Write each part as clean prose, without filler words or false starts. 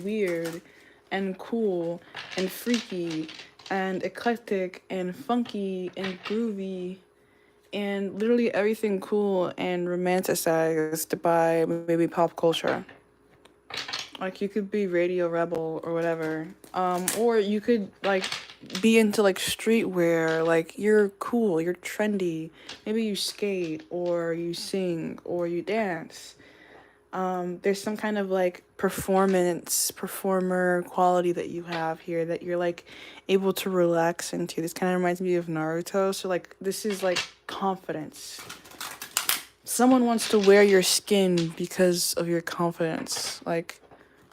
weird and cool and freaky and eclectic and funky and groovy and literally everything cool and romanticized by maybe pop culture. Like you could be radio rebel or whatever. Or you could like be into like streetwear, like you're cool, you're trendy. Maybe you skate or you sing or you dance. There's some kind of like performer quality that you have here that you're like able to relax into. This kind of reminds me of Naruto. So like this is like confidence. Someone wants to wear your skin because of your confidence. Like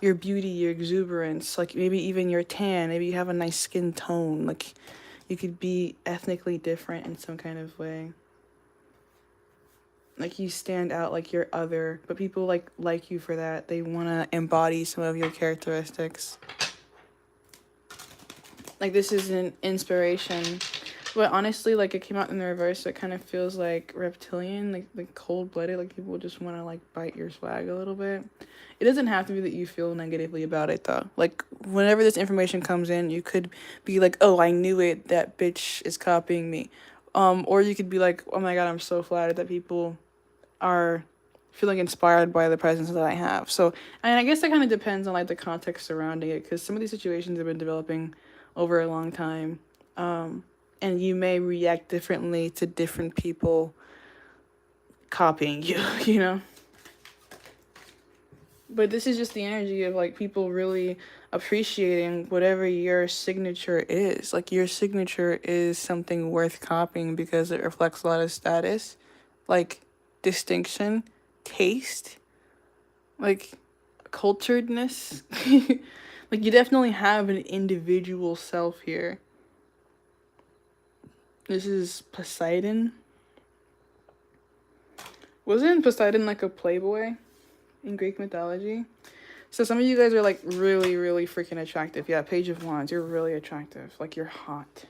your beauty, your exuberance, like maybe even your tan, maybe you have a nice skin tone, like you could be ethnically different in some kind of way. Like you stand out like you're other, but people like you for that. They want to embody some of your characteristics. Like this is an inspiration. But honestly, like it came out in the reverse, so it kind of feels like reptilian, like cold blooded, like people just want to like bite your swag a little bit. It doesn't have to be that you feel negatively about it though. Like whenever this information comes in, you could be like, "Oh, I knew it. That bitch is copying me," or you could be like, "Oh my god, I'm so flattered that people are feeling inspired by the presence that I have." So, and I guess that kind of depends on like the context surrounding it, because some of these situations have been developing over a long time. And you may react differently to different people copying you, you know? But this is just the energy of like people really appreciating whatever your signature is. Like your signature is something worth copying because it reflects a lot of status, like distinction, taste, like culturedness. Like you definitely have an individual self here. This is Poseidon. Wasn't Poseidon like a playboy in Greek mythology? So some of you guys are like really, really freaking attractive. Yeah, Page of Wands, you're really attractive. Like you're hot.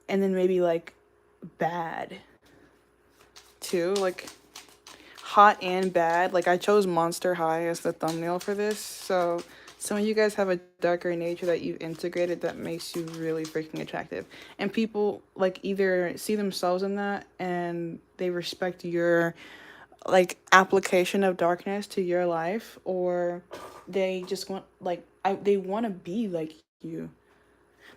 And then maybe like bad too. Like hot and bad. Like I chose Monster High as the thumbnail for this. So some of you guys have a darker nature that you've integrated that makes you really freaking attractive. And people like either see themselves in that and they respect your like application of darkness to your life, or they just want like they want to be like you.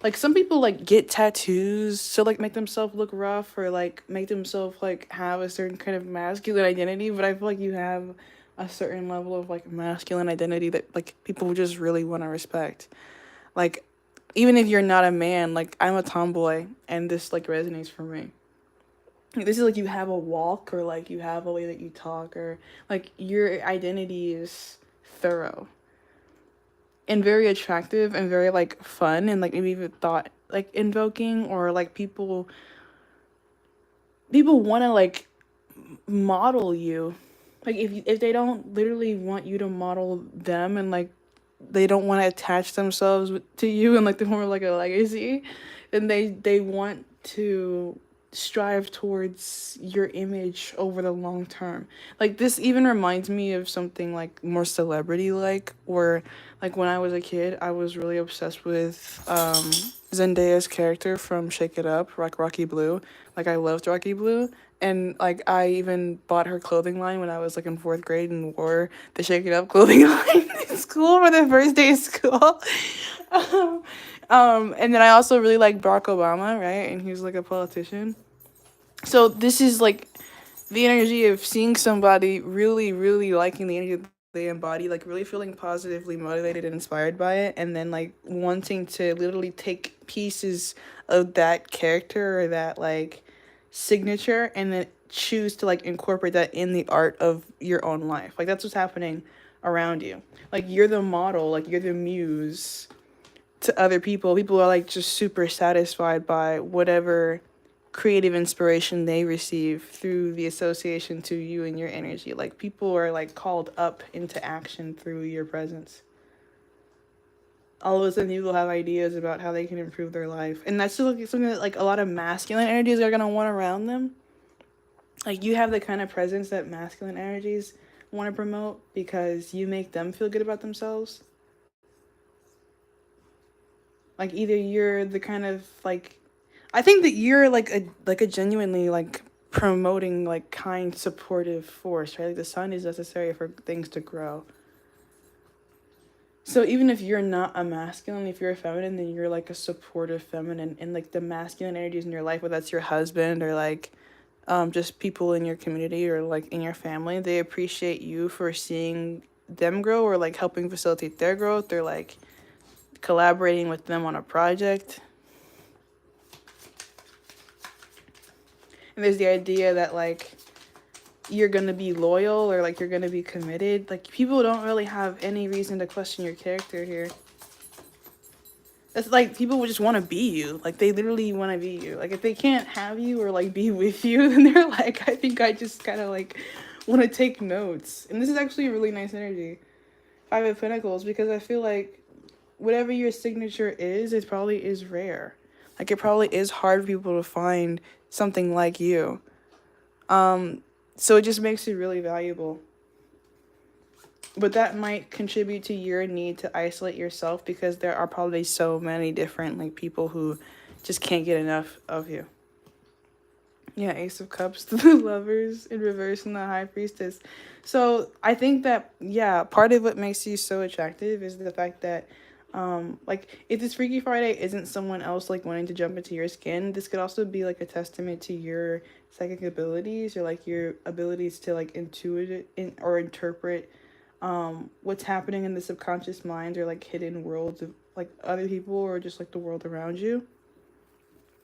Like some people like get tattoos to like make themselves look rough or like make themselves like have a certain kind of masculine identity, but I feel like you have a certain level of like masculine identity that like people just really want to respect. Like even if you're not a man, like I'm a tomboy and this like resonates for me. This is like you have a walk or like you have a way that you talk or like your identity is thorough and very attractive and very like fun and like maybe even thought like invoking, or like people want to like model you. Like if they don't literally want you to model them and like they don't want to attach themselves to you in like the form of like a legacy, then they want to strive towards your image over the long term. Like this even reminds me of something like more celebrity like, where like when I was a kid I was really obsessed with Zendaya's character from Shake It Up, like Rocky Blue. Like I loved Rocky Blue, and like I even bought her clothing line when I was like in fourth grade and wore the Shake It Up clothing line in school for the first day of school. um, and then I also really like Barack Obama, right? And he was like a politician. So this is like the energy of seeing somebody really, really liking the energy that they embody, like really feeling positively motivated and inspired by it, and then like wanting to literally take pieces of that character or that like signature and then choose to like incorporate that in the art of your own life. Like that's what's happening around you. Like you're the model, like you're the muse to other people. People are like just super satisfied by whatever creative inspiration they receive through the association to you and your energy. Like people are like called up into action through your presence. All of a sudden people have ideas about how they can improve their life. And that's just like something that like a lot of masculine energies are gonna want around them. Like you have the kind of presence that masculine energies want to promote because you make them feel good about themselves. Like either you're the kind of like, I think that you're like a genuinely like promoting like kind supportive force, right? Like the sun is necessary for things to grow. So even if you're not a masculine, if you're a feminine, then you're like a supportive feminine, and like the masculine energies in your life, whether that's your husband or like just people in your community or like in your family, they appreciate you for seeing them grow or like helping facilitate their growth or like collaborating with them on a project. And there's the idea that like you're gonna be loyal or like you're gonna be committed. Like people don't really have any reason to question your character here. It's like people would just want to be you. Like they literally want to be you. Like if they can't have you or like be with you, then they're like, I think I just kind of like want to take notes. And this is actually a really nice energy. Five of Pentacles, because I feel like whatever your signature is, it probably is rare. Like it probably is hard for people to find something like you. So it just makes it really valuable. But that might contribute to your need to isolate yourself because there are probably so many different like people who just can't get enough of you. Yeah, Ace of Cups, the Lovers in reverse, and the High Priestess. So I think that, yeah, part of what makes you so attractive is the fact that like if this Freaky Friday isn't someone else like wanting to jump into your skin, this could also be like a testament to your psychic abilities or like your abilities to like or interpret what's happening in the subconscious mind or like hidden worlds of like other people or just like the world around you.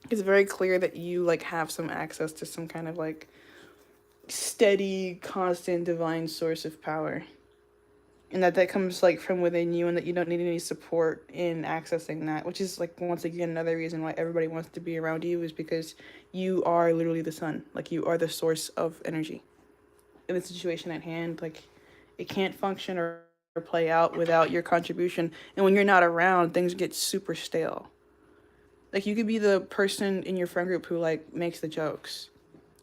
It's very clear that you like have some access to some kind of like steady, constant divine source of power. And that comes like from within you and that you don't need any support in accessing that, which is like once again another reason why everybody wants to be around you is because you are literally the sun. Like you are the source of energy. In the situation at hand, like it can't function or play out without your contribution. And when you're not around, things get super stale. Like you could be the person in your friend group who like makes the jokes.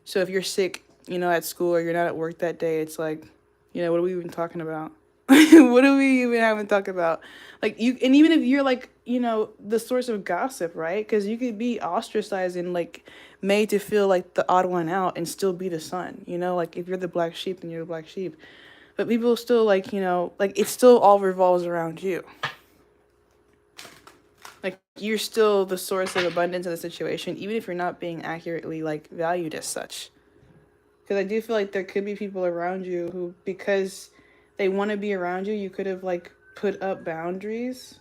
So if you're sick, at school or you're not at work that day, it's like, what are we even talking about? What are we even having to talk about? Like and even if you're like, the source of gossip, right? Because you could be ostracized and like made to feel like the odd one out and still be the sun, like if you're the black sheep, then you're the black sheep. But people still like, like it still all revolves around you. Like you're still the source of abundance in the situation, even if you're not being accurately like valued as such. Because I do feel like there could be people around you who, because they want to be around you, you could have like put up boundaries.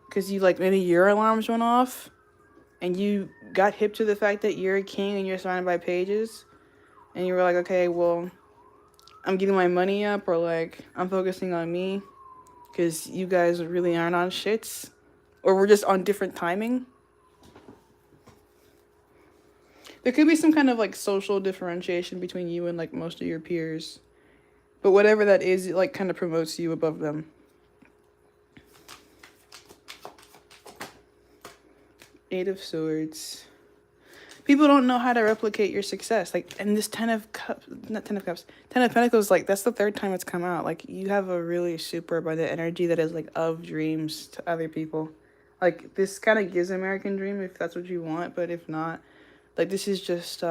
Because you like maybe your alarms went off, and you got hip to the fact that you're a king and you're surrounded by pages, and you were like, okay, well, I'm getting my money up, or like I'm focusing on me, because you guys really aren't on shits. Or we're just on different timing. There could be some kind of like social differentiation between you and like most of your peers. But whatever that is, it like kind of promotes you above them. Eight of Swords. People don't know how to replicate your success. Like, and this Ten of Cups, not Ten of Cups, Ten of Pentacles, like that's the third time it's come out. Like you have a really super abundant energy that is like of dreams to other people. Like this kind of gives American Dream if that's what you want, but if not, like this is just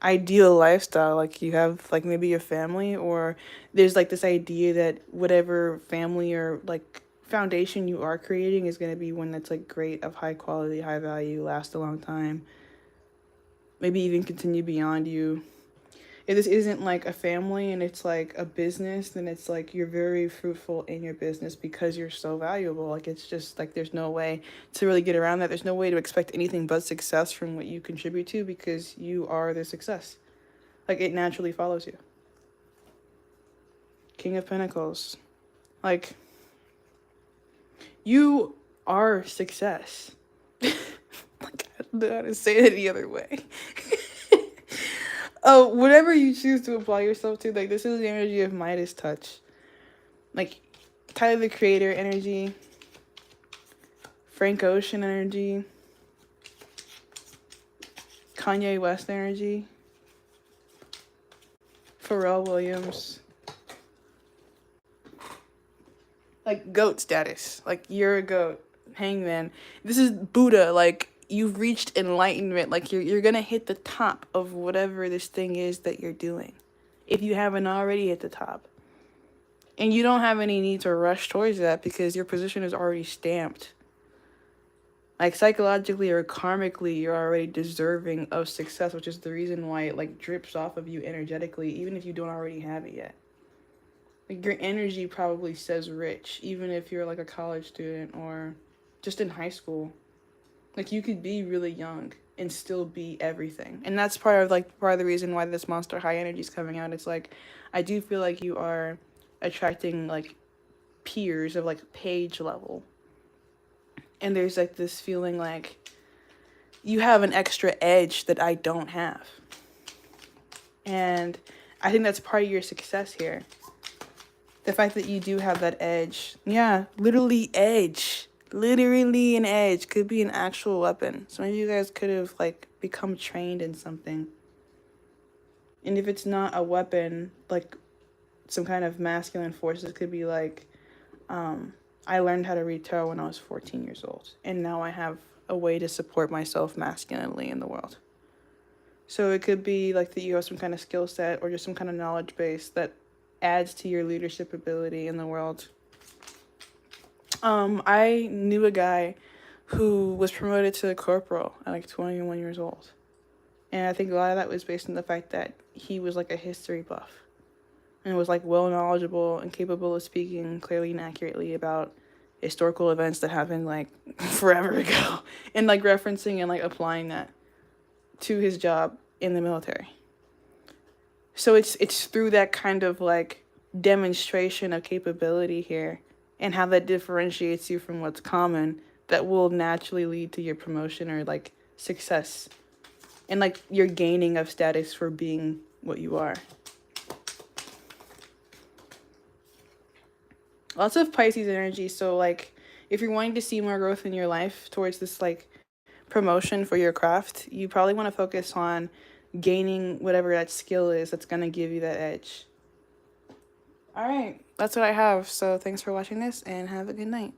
ideal lifestyle. Like you have like maybe a family, or there's like this idea that whatever family or like foundation you are creating is going to be one that's like great, of high quality, high value, last a long time, maybe even continue beyond you. If this isn't like a family and it's like a business, then it's like you're very fruitful in your business because you're so valuable. Like it's just like there's no way to really get around that. There's no way to expect anything but success from what you contribute to because you are the success. Like it naturally follows you. King of Pentacles. Like you are success. Like I don't know how to say it any other way. Whatever you choose to apply yourself to, like this is the energy of Midas touch. Like Tyler the Creator energy, Frank Ocean energy, Kanye West energy, Pharrell Williams. Like goat status. Like you're a goat. Hangman. This is Buddha. Like, you've reached enlightenment. Like, you're gonna hit the top of whatever this thing is that you're doing, if you haven't already hit the top. And you don't have any need to rush towards that because your position is already stamped. Like, psychologically or karmically, you're already deserving of success, which is the reason why it, like, drips off of you energetically, even if you don't already have it yet. Like, your energy probably says rich, even if you're, like, a college student or just in high school. Like, you could be really young and still be everything. And that's part of the reason why this Monster High energy is coming out. It's like, I do feel like you are attracting, like, peers of, like, page level. And there's, like, this feeling like you have an extra edge that I don't have. And I think that's part of your success here. The fact that you do have that edge. Yeah, literally edge. Literally an edge. Could be an actual weapon. Some of you guys could have, like, become trained in something. And if it's not a weapon, like, some kind of masculine forces, could be like, I learned how to read tarot when I was 14 years old. And now I have a way to support myself masculinely in the world. So it could be like that you have some kind of skill set or just some kind of knowledge base that adds to your leadership ability in the world. I knew a guy who was promoted to corporal at like 21 years old. And I think a lot of that was based on the fact that he was like a history buff and was like well knowledgeable and capable of speaking clearly and accurately about historical events that happened like forever ago, and like referencing and like applying that to his job in the military. So it's through that kind of like demonstration of capability here and how that differentiates you from what's common that will naturally lead to your promotion or like success and like your gaining of status for being what you are. Lots of Pisces energy. So like if you're wanting to see more growth in your life towards this like promotion for your craft, you probably want to focus on gaining whatever that skill is that's going to give you that edge. All right, that's what I have. So thanks for watching this and have a good night.